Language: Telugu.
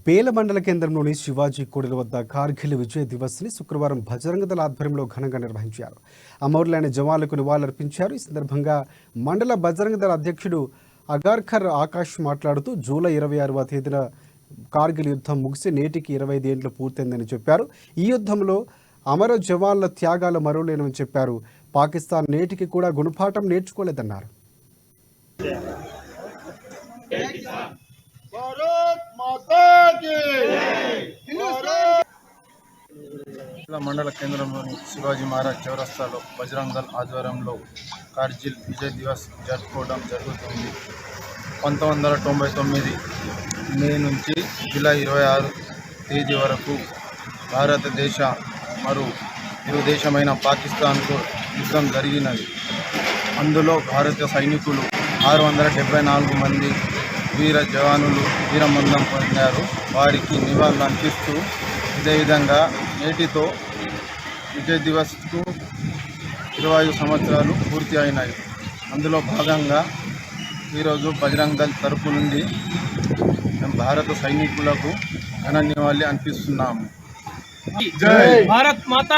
పేల మండల కేంద్రంలోని శివాజీ కూడలి వద్ద కార్గిల్ విజయ్ దివస్ని శుక్రవారం బజరంగ దళ ఆధ్వర్యంలో ఘనంగా నిర్వహించారు. అమరులైన జవాన్లకు నివాళులర్పించారు. ఈ సందర్భంగా మండల బజరంగ దళ అధ్యక్షుడు అగార్కర్ ఆకాష్ మాట్లాడుతూ జూలై 26వ తేదీన కార్గిల్ యుద్ధం ముగిసి నేటికి 25 ఏళ్లు పూర్తయిందని చెప్పారు. ఈ యుద్ధంలో అమర జవాన్ల త్యాగాలు మరువలేనని చెప్పారు. పాకిస్తాన్ నేటికి కూడా గుణపాఠం నేర్చుకోలేదన్నారు. మండల కేంద్రంలోని శివాజీ మహారాజ్ చౌరస్తాలో బజరంగ దళ్ ఆధ్వర్యంలో కార్గిల్ విజయ్ దివస్ జరుపుకోవడం జరుగుతుంది. 1999 మే నుంచి జూలై 26 తేదీ వరకు భారతదేశ ఇరు దేశమైన పాకిస్తాన్కు యుద్ధం జరిగినది. అందులో భారత సైనికులు 674 మంది వీర జవానులు వీరమరణం పొందారు. వారికి నివాళులు అర్పిస్తూ ఇదేవిధంగా నేటితో విజయ్ దివస్కు 25 సంవత్సరాలు పూర్తి అయినాయి. అందులో భాగంగా ఈరోజు బజరంగ దళ్ తరపు నుండి మేము భారత సైనికులకు ఘన నివాళి అర్పిస్తున్నాము. జై భారత్ మాతా.